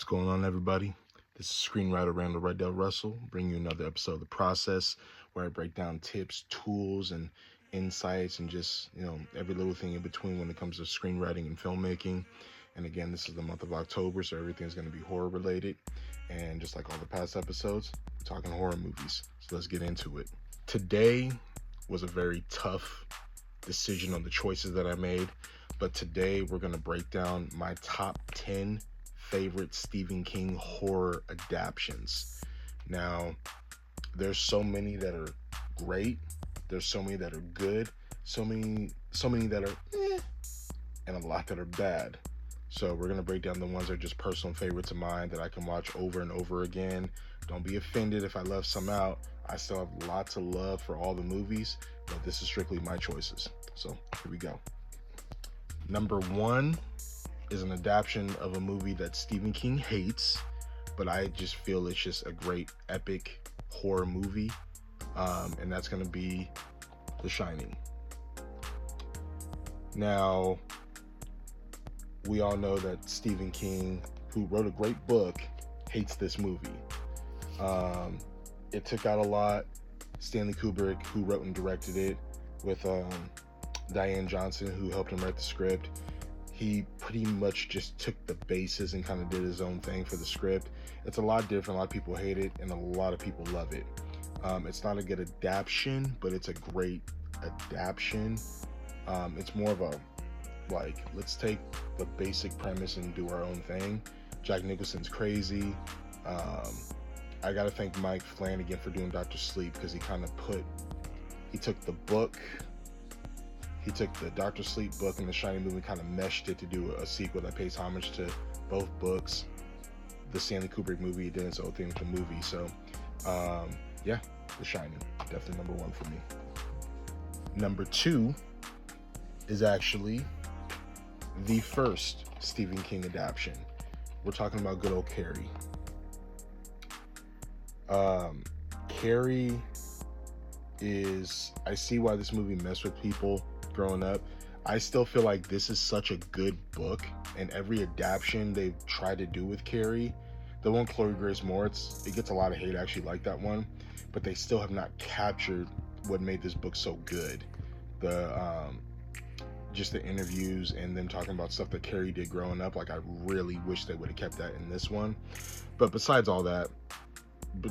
going on, everybody? This is Screenwriter Randall Rydell Russell, bringing you another episode of The Process, where I break down tips, tools, and insights, and just, every little thing in between when it comes to screenwriting and filmmaking. And again, this is the month of October, so everything's going to be horror related. And just like all the past episodes, we're talking horror movies. So let's get into it. Today was a very tough decision on the choices that I made, but today we're going to break down my top 10 favorite Stephen King horror adaptions. Now, there's so many that are great, there's so many that are good, so many that are and a lot that are bad. So we're going to break down the ones that are just personal favorites of mine that I can watch over and over again. Don't be offended if I left some out. I still have lots of love for all the movies, but this is strictly my choices. So here we go. Number one is an adaptation of a movie that Stephen King hates, but I just feel it's just a great epic horror movie, and that's going to be The Shining. Now, we all know that Stephen King, who wrote a great book, hates this movie. It took out a lot. Stanley Kubrick, who wrote and directed it, with Diane Johnson, who helped him write the script, he pretty much just took the basis and kind of did his own thing for the script. It's a lot different. A lot of people hate it, and a lot of people love it. It's not a good adaptation, but it's a great adaptation. It's more of a, let's take the basic premise and do our own thing. Jack Nicholson's crazy. I gotta thank Mike Flanagan for doing Dr. Sleep, because he took the Dr. Sleep book and the Shining movie, kind of meshed it to do a sequel that pays homage to both books. The Stanley Kubrick movie did its own thing with the movie. So, The Shining, definitely number one for me. Number two is actually the first Stephen King adaptation. We're talking about good old Carrie. Carrie is, I see why this movie messed with people growing up. I still feel like this is such a good book, and every adaptation they've tried to do with Carrie, the one Chloe Grace Moretz, it gets a lot of hate. I actually like that one, but they still have not captured what made this book so good. Just the interviews and them talking about stuff that Carrie did growing up. I really wish they would have kept that in this one. But besides all that,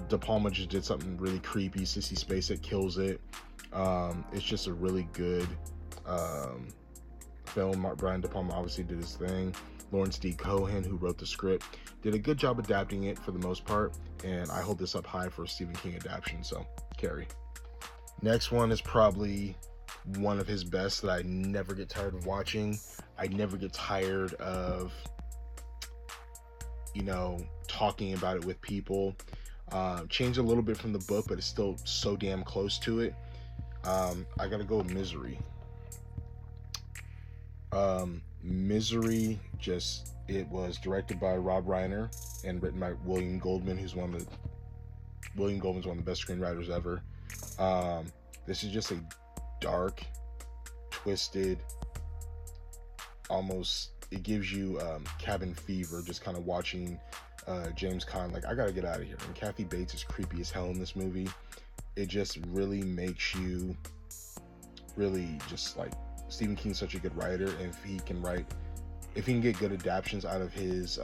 De Palma just did something really creepy. Sissy Spacek kills it. It's just a really good film. Brian De Palma obviously did his thing. Lawrence D. Cohen, who wrote the script, did a good job adapting it for the most part, and I hold this up high for a Stephen King adaptation. So, Carrie. Next one is probably one of his best that I never get tired of watching. I never get tired of, talking about it with people. Changed a little bit from the book, but it's still so damn close to it. I gotta go with Misery. Misery, it was directed by Rob Reiner and written by William Goldman, William Goldman's one of the best screenwriters ever. This is just a dark, twisted, almost, it gives you cabin fever just kind of watching James Caan. I gotta get out of here. And Kathy Bates is creepy as hell in this movie. It just really makes you Stephen King's such a good writer, and if he can get good adaptions out of his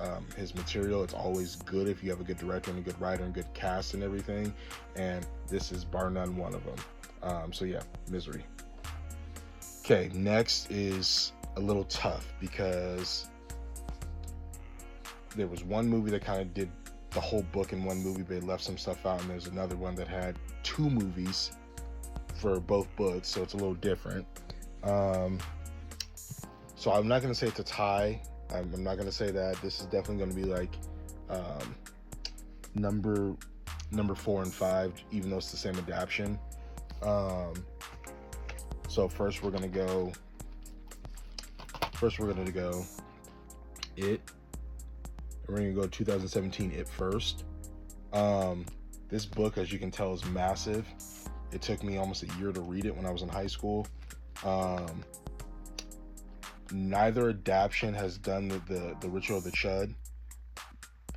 material, it's always good if you have a good director and a good writer and good cast and everything, and this is bar none one of them. Misery. Okay, next is a little tough, because there was one movie that kind of did the whole book in one movie, but it left some stuff out, and there's another one that had two movies for both books, so it's a little different. So I'm not going to say it's a tie. I'm not going to say that. This is definitely going to be number 4 and 5, even though it's the same adaptation. So first we're going to go It. We're going to go 2017 It first. This book, as you can tell, is massive. It took me almost a year to read it when I was in high school. Neither adaptation has done the Ritual of the Chud.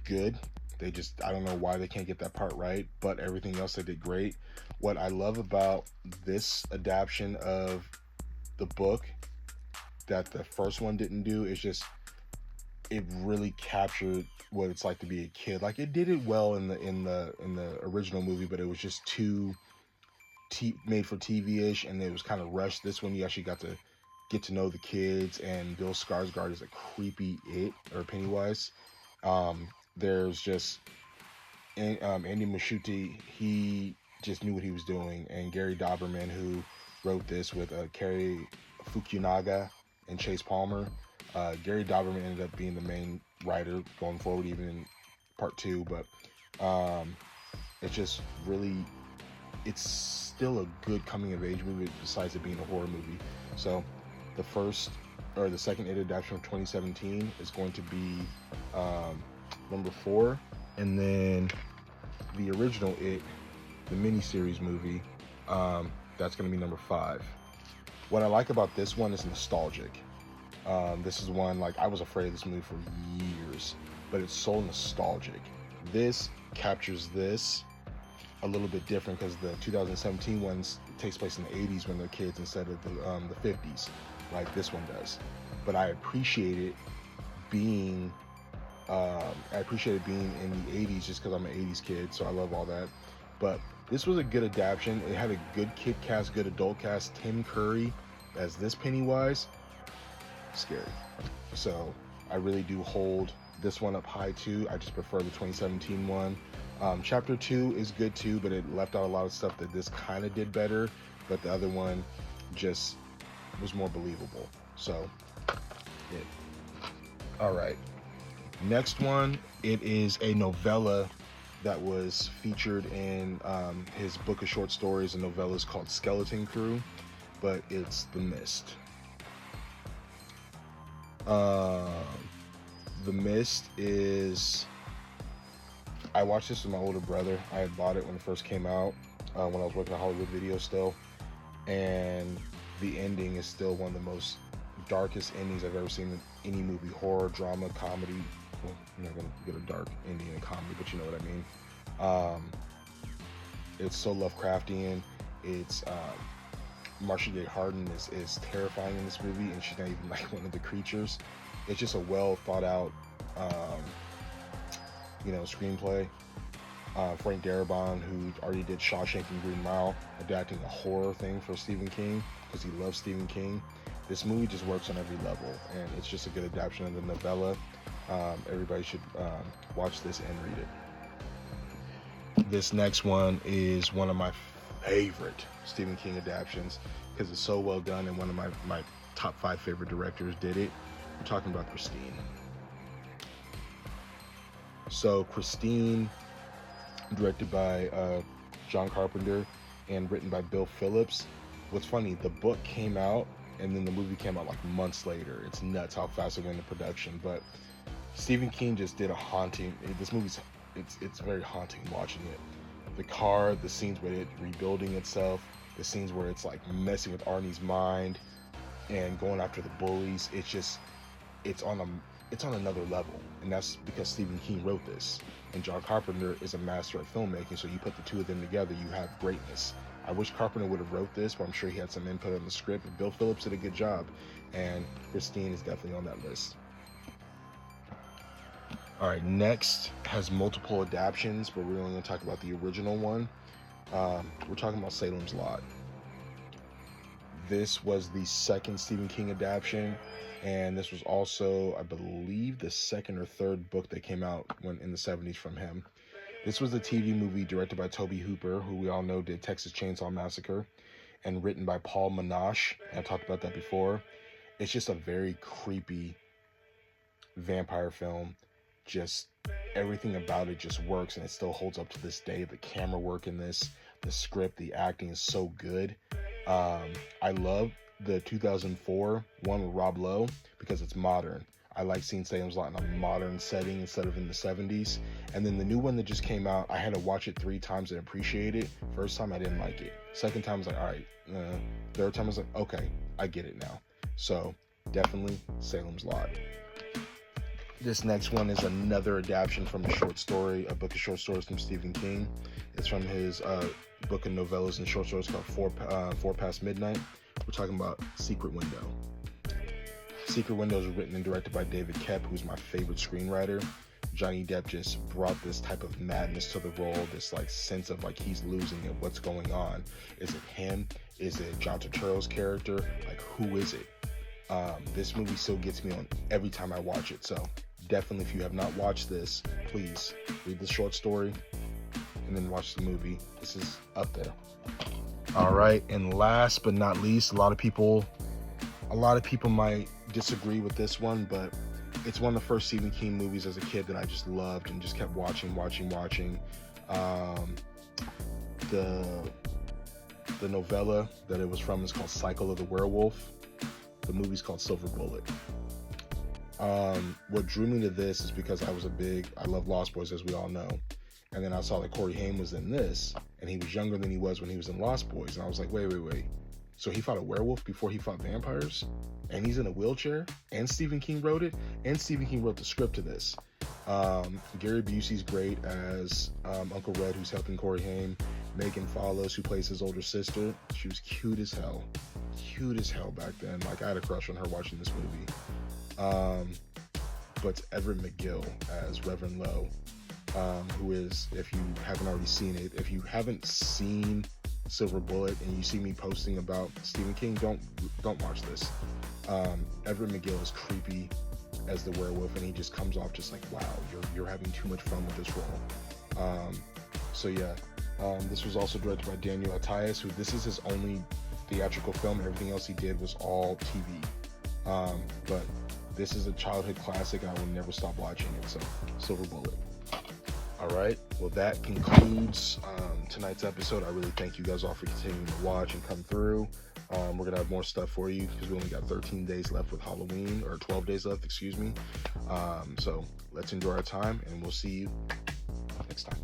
good. I don't know why they can't get that part right, but everything else they did great. What I love about this adaptation of the book that the first one didn't do is just it really captured what it's like to be a kid. Like it did it well in the original movie, but it was just too made for TV-ish, and it was kind of rushed. This one you actually got to get to know the kids, and Bill Skarsgård is a creepy Pennywise. There's just Andy Muschitti, he just knew what he was doing, and Gary Doberman, who wrote this with Cary Fukunaga and Chase Palmer. Gary Doberman ended up being the main writer going forward, even in part 2, but it's just really, it's still a good coming of age movie besides it being a horror movie. So the second It adaptation of 2017 is going to be number 4, and then the original It, the miniseries movie, that's going to be number 5. What I like about this one is nostalgic. This is one, like, I was afraid of this movie for years, but it's so nostalgic. This captures this a little bit different because the 2017 ones takes place in the 80s when they're kids instead of the 50s, like this one does. But I appreciate it being in the 80s just because I'm an 80s kid, so I love all that. But this was a good adaptation. It had a good kid cast, good adult cast. Tim Curry as this Pennywise, scary. So I really do hold this one up high too. I just prefer the 2017 one. Chapter 2 is good too, but it left out a lot of stuff that this kind of did better, but the other one just was more believable. So It. All right, next one, it is a novella that was featured in his book of short stories. A novella is called Skeleton Crew, but it's The Mist. The Mist is, I watched this with my older brother. I had bought it when it first came out, when I was working at Hollywood Video still, and the ending is still one of the most darkest endings I've ever seen in any movie, horror, drama, comedy. Well, you're not gonna get a dark ending in comedy, but you know what I mean. It's so Lovecraftian. It's Marcia Gay Harden is terrifying in this movie, and she's not even like one of the creatures. It's just a well thought out screenplay. Frank Darabont, who already did Shawshank and Green Mile, adapting a horror thing for Stephen King because he loves Stephen King. This movie just works on every level, and it's just a good adaptation of the novella. Everybody should watch this and read it. This next one is one of my favorite Stephen King adaptations because it's so well done, and one of my top 5 favorite directors did it. We're talking about Christine. So Christine, directed by John Carpenter and written by Bill Phillips. What's funny, the book came out and then the movie came out like months later. It's nuts how fast it went into production. But Stephen King just did a haunting. This movie's it's very haunting watching it. The car, the scenes with it rebuilding itself, the scenes where it's like messing with Arnie's mind and going after the bullies. It's on another level, and that's because Stephen King wrote this, and John Carpenter is a master at filmmaking. So you put the two of them together, you have greatness. I wish Carpenter would have wrote this, but I'm sure he had some input on the script. Bill Phillips did a good job, and Christine is definitely on that list. All right, next has multiple adaptions, but we're only going to talk about the original one. We're talking about Salem's Lot. This was the second Stephen King adaptation, and this was also, I believe, the second or third book that came out in the 70s from him. This was a TV movie directed by Tobe Hooper, who we all know did Texas Chainsaw Massacre, and written by Paul Menashe. I talked about that before. It's just a very creepy vampire film. Just everything about it just works, and it still holds up to this day. The camera work in this, the script, the acting is so good. I love the 2004 one with Rob Lowe because it's modern. I like seeing Salem's Lot in a modern setting instead of in the 70s. And then the new one that just came out, I had to watch it 3 times and appreciate it. First time I didn't like it. Second time I was like, all right. Third time I was like, okay, I get it now. So definitely Salem's Lot. This next one is another adaptation from a short story, a book of short stories from Stephen King. It's from his book of novellas and short stories called Four Past Midnight. We're talking about Secret Window. Secret Window is written and directed by David Koepp, who's my favorite screenwriter. Johnny Depp just brought this type of madness to the role, this like sense of like he's losing it, what's going on. Is it him? Is it John Turturro's character? Like, who is it? This movie still gets me on every time I watch it, so definitely if you have not watched this, please read the short story and then watch the movie. This is up there. All right, and last but not least, a lot of people might disagree with this one, but it's one of the first Stephen King movies as a kid that I just loved and just kept watching. The novella that it was from is called Cycle of the Werewolf. The movie's called Silver Bullet. What drew me to this is because I love Lost Boys, as we all know. And then I saw that Corey Haim was in this, and he was younger than he was when he was in Lost Boys. And I was like, wait. So he fought a werewolf before he fought vampires? And he's in a wheelchair? And Stephen King wrote it? And Stephen King wrote the script to this. Gary Busey's great as Uncle Red, who's helping Corey Haim. Megan Follows, who plays his older sister. She was cute as hell. Cute as hell back then. Like, I had a crush on her watching this movie. But Everett McGill as Reverend Lowe, who is, if you haven't already seen it, if you haven't seen Silver Bullet and you see me posting about Stephen King, don't watch this. Everett McGill is creepy as the werewolf, and he just comes off just like, wow, you're having too much fun with this role. So yeah, this was also directed by Daniel Attias, who this is his only theatrical film. Everything else he did was all TV. But this is a childhood classic, and I will never stop watching it. So Silver Bullet. All right, well, that concludes tonight's episode. I really thank you guys all for continuing to watch and come through. We're going to have more stuff for you because we only got 13 days left with Halloween, or 12 days left, excuse me. So let's enjoy our time, and we'll see you next time.